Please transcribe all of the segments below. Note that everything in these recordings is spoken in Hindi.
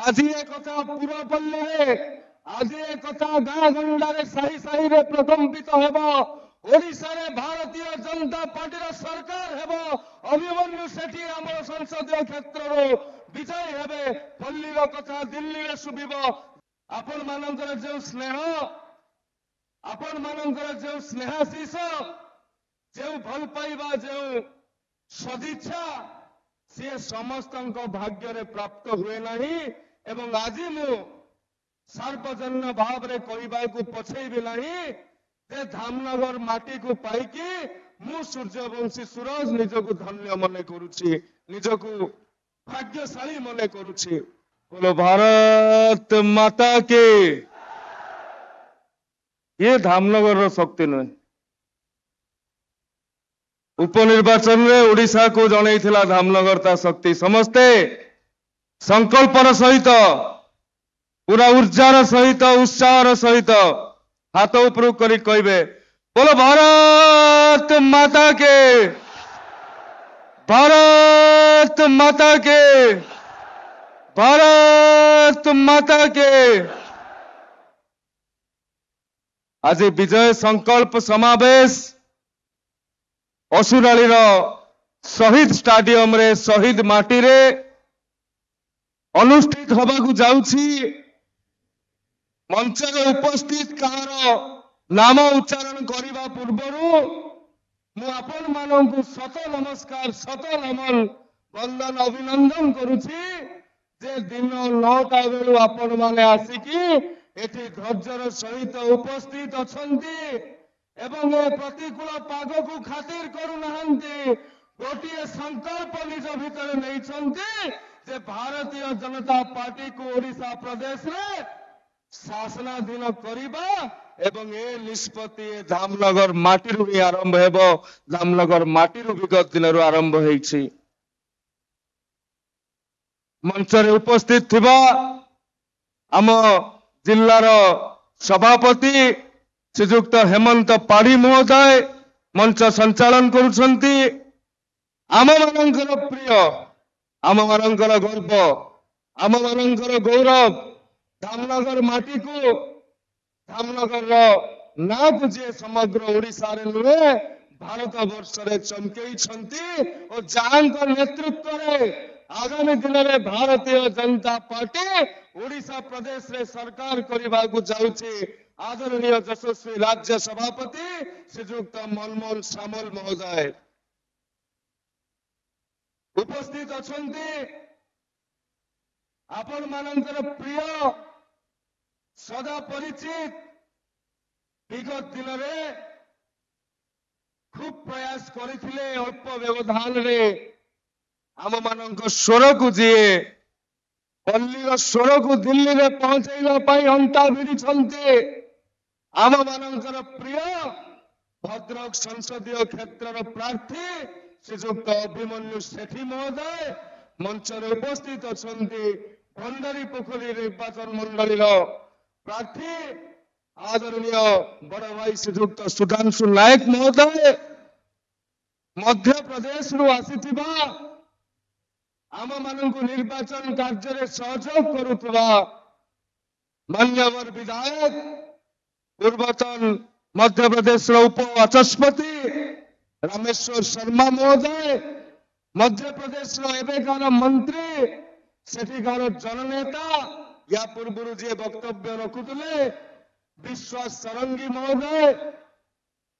आज ये कथा पुरपल्ली रे आज ये कथा गाँ गंडारे साही साही रे प्रकम्पित हेबो ओडिशा रे भारतीय जनता पार्टी सरकार हेबो अभिमन्यु सेठी आमर संसदीय क्षेत्र रो विजय हेबे पल्ली रो कथा दिल्ली रे सुबिबो आपण मानकर जो स्नेह आपण मानकर जो स्नेहाशीष जो भल पाइबा जो सदिच्छा सी समस्त भाग्य रे प्राप्त हुए नहीं एवं आज मु सार्वजन्य भाव रे कहबा को पछेबी नहीं जे धामनगर माटी को पाइकी मु सूर्यवंशी सूरज निजको धन्य मने करुछि निजको भाग्यशाली मने करुछि। बोलो भारत माता के। ये धामनगर शक्ति नुहे उपनिर्वाचन में ओडिशा को जनईथिला धामनगर ता शक्ति समस्ते संकल्पर सहित पूरा ऊर्जार सहित उत्साह सहित हाथ ऊपर कर कहे बोलो भारत माता के भारत माता के भारत माता के। आज विजय संकल्प समावेश असुराली शहीद स्टाडियम रे शहीद माटी रे अनुष्ठित होबाकू जाउछि। मंच रे उपस्थित कहार नाम उच्चारण करने पूर्व मु आपण मानू शत नमस्कार शत नमन वंदन अभिनंदन करुछि जे दिन 9टा बेलू आपण माने आसिकी एठी धैर्यर सहित उपस्थित अछंती एवं ए प्रतिकूल पाग को खातिर करूनाहांती गोटे संकल्प निज भितर नहीं जे भारतीय जनता पार्टी को ओडिशा प्रदेश रे शासनाधीन करिबा एवं ए निष्पत्ति धामनगर माटी ही आरंभ हेबो धामनगर माटी विगत दिन आरंभ होईछि। मंच रे उपस्थित थिबा आम जिल्लार सभापति श्रीजुक्त हेमंत पाढ़ी महोदय मंच संचालन करुछंती। आम मानकर प्रिय आम मानकर गर्व आम मानकर गौरव धामनगर माटी को धामनगर ना को जे समग्र ओडिशा रे नुहे भारत वर्ष रे चमकई छंती और जांकर नेतृत्व रे आगामी दिन में भारतीय जनता पार्टी ओडिशा प्रदेश रे सरकार करने को जाउछि। आदरणीय यशस्वी राज्य सभापति श्रीजुक्त मनमोहन सामल महोदय उपस्थित अछंती। आपण मानकर प्रिय सदा परिचित विगत दिन में खूब प्रयास करथिले अल्प व्यवधान रे आम मान स्वर को जी पल्ली स्वर को दिल्ली में पहुंचाइबा अंता भिड़ी आम मानकर प्रिय भद्रक संसदीय क्षेत्र प्रार्थी श्रीजुक्त अभिमन्यु सेठी महोदय मंच उपस्थित अछंती। भंडारी पोखरी निर्वाचन मंडली प्रार्थी आदरणीय बड़ भाई श्रीजुक्त सुधांशु नायक महोदय मध्य प्रदेश रु आसीथिबा आम मानक निर्वाचन कार्य रे सहयोग करुवा मान्यवर विधायक पूर्वतन मध्य प्रदेश उप वाचस्पति रामेश्वर शर्मा महोदय मध्य प्रदेश एवेकार मंत्री सेठिकार जननेता या पूर्व जी वक्तव्य रखुले विश्वास सरंगी महोदय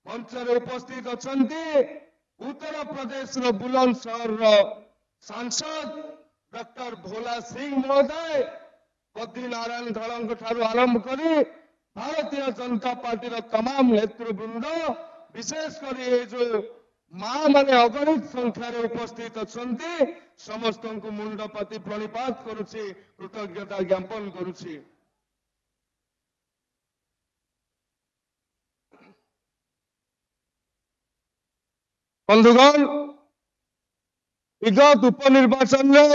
मंच उपस्थित अछंती। उत्तर प्रदेश बुलंदशहर सांसद डॉक्टर भोला सिंह महोदय बद्रीनारायण धड़ों ठारू आरंभ करी भारतीय जनता पार्टी तमाम नेतृवृंद विशेषकर ये जो माँ माने अगणित संख्यार उपस्थित अछंती समस्त को मुंडपाती प्रणिपात करुछि कृतज्ञता ज्ञापन करुछि। बंधुगण विगत उपनिर्वाचन में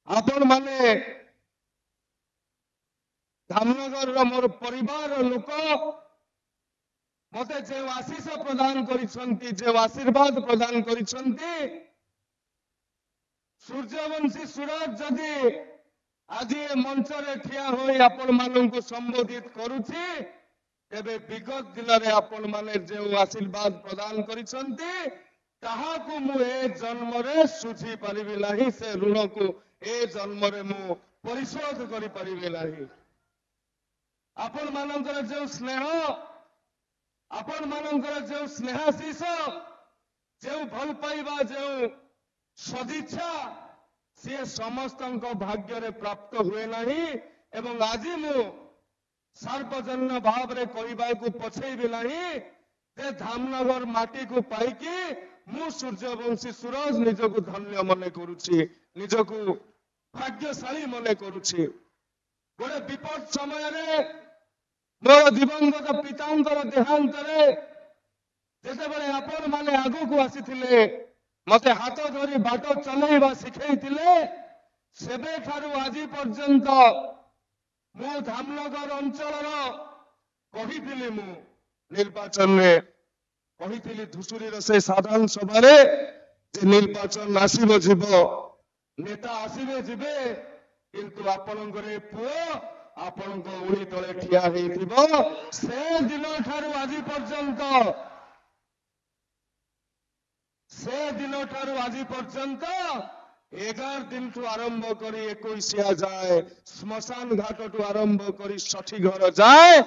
आपण माने धामनगर मोर परिवार लोक मते जे आशीष प्रदान करिसंती जे आशीर्वाद प्रदान करिसंती सूर्यवंशी सूरज जदि आज ए मंच रे ठिया होई आपण माननकु संबोधित करूची तेबे विगत दिन रे आपण माने जे आशीर्वाद प्रदान करिसंती ताहाकु मु ए जन्म रे सुझी परिबि नाही से ऋण को ए जन्म रे मु परिशोध करि परिबि नाही आपण माननकर जे स्नेह आपण माननकर जे स्नेहाशीष जो भल पाइबा जो सदिच्छा सी समस्त भाग्य रे प्राप्त हुए नहीं एवं आज मु सार्वजन्य भाव रे कहबा को पछेबी नहीं जे धामनगर माटी को पाइकी मु सूर्यवंशी सूरज निजको धन्य मने करूची निजको भाग्यशाली मने करूची गोटे विपद समय रे मोर दिवंगत पितांकर देहांत रे जेतेबेले आपण माने आगु को आसीथिले मते हाथ धरी बाट चलैबा शिखैथिले सेबे ठारू आजि पर्यंत मु धामनगर अंचल रो कहिथिली मु निर्वाचन रे कहिथिली धुसुरी रे से साधारण सभा रे जे निर्वाचन आसीबो जीवो नेता आसीबे जिबे किंतु आपणकर पुओ आपण उड़ी तले ठिया हेथिबो से दिन ठारू आजि पर्यंत से दिन ठारू आजि पर्यंत 11 दिन ठू आरंभ करी 21 जाए श्मशान घाट ठू आरंभ करी षठी घर जाए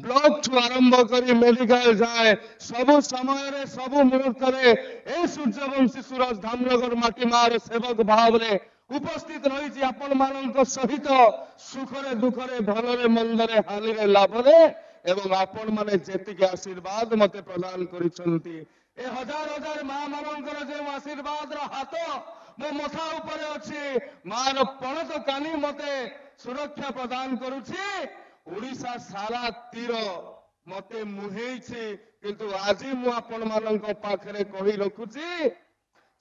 ब्लॉक ठू आरंभ करी मेडिकल जाए सबु समय रे सबु मुहूर्त रे ए सूर्यवंशी सूरज धामनगर माटी मार सेवक भाव रे उपस्थित रही आपण मानक सहित सुख रे दुख रे भल रे मंद रे हानि रे लाभ रे एवं आपण माने जेतिके आशीर्वाद मते प्रदान करिसंती ए हजार हजार मां मानकर जे आशीर्वाद रो हाथ मो मथा ऊपर अछि मार पणत कानी मते सुरक्षा प्रदान करूछि ओडिसा सारा तीर मते मुहेछि किंतु आजि मु आपण मानक पाखरे कहि रखुछि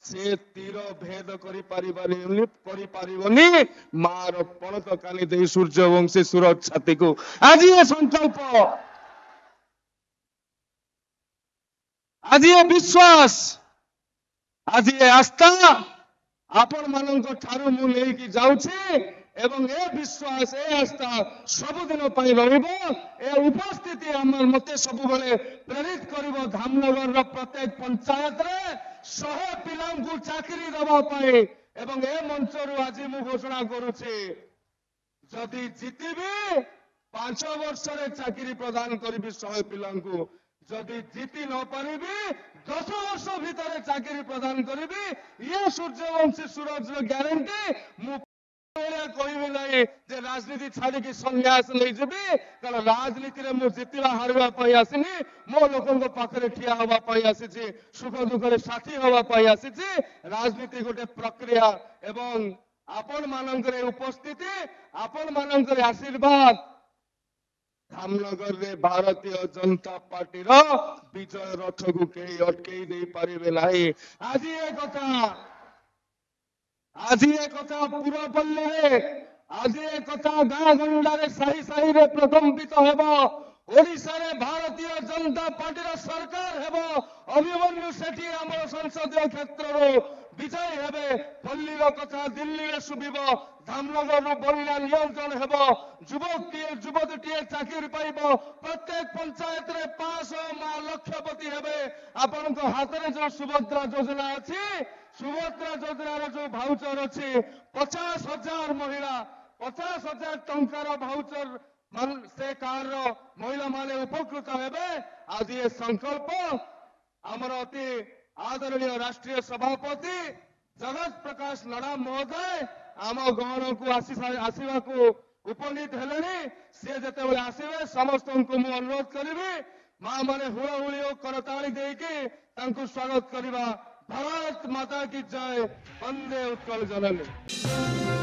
से तीर भेद करि परिबनी मार पणत कानी दे सूर्यवंशी सूरज छाती को आज ये संकल्प आज ये विश्वास आज ये आस्था आपण मानक ठारू मु लेकी जाउछि एवं ए विश्वास ए आस्था सबुदिन पाई रहिबो ए उपस्थिति हमर मते सब बेले प्रेरित करिवो धामनगर रो प्रत्येक पंचायत रे 100 पिलांकु चाकरी दबा पाए एवं ए मंचरु आज मु घोषणा करूछि जदि जितिबी 5 वर्ष रे चाकरी प्रदान करिबी 100 पिलांकु जदि जीति न पारिबी 10 वर्ष भीतर चाकरी प्रदान करिबी ये सूर्यवंशी सूरज रो ग्यारंटी मु कहबी नहीं जे राजनीति छाड़ी की संन्यास नहीं जीवी कारण राजनीति रे मु जितवा हारवा पाई आसिनी मो लोकन पाखरे ठिया हवा पाई आसी सुख दुख रे साथी हवा पाई आसी राजनीति गोटे प्रक्रिया एवं आपण मानकर उपस्थिति आपण मानकर आशीर्वाद धामनगर रे भारतीय जनता पार्टी रो विजय रथ को कहीं अटकई दे पारिबे नाही आज ये कथा पुरपल्ली रे आज ये कथा गाँ गंडा साही साही रे प्रकंपित हेबो ओडिसा रे भारतीय जनता पार्टी रो सरकार हेबो अभिमन्यु सेठी हमर संसदीय क्षेत्र रो विजय हेबे पल्ली रो कथा दिल्ली रे सुबिबो धामनगर रो बन्या नियंत्रण हेबो युवती चाकरी पाइबो प्रत्येक पंचायत रे 500 मा लक्षपति हेबे आपन को हाथ रे जो सुभद्रा योजना अछि सुभद्रा योजना रो जो भाउचर अछि 50,000 महिला 50,000 टंकार भाउचर मन से कार महिला माने उपकृत हेबे आज ये संकल्प आमर अति आदरणीय राष्ट्रीय सभापति जगत प्रकाश नडा महोदय आम गहन को आसवा को उपनीत हेले सी जिते आसवे समस्त को मु अनुरोध करी माँ मैंने हुड़हुड़ी और करताली देकी स्वागत करवा। भारत माता की जय, वंदे उत्कल जननी।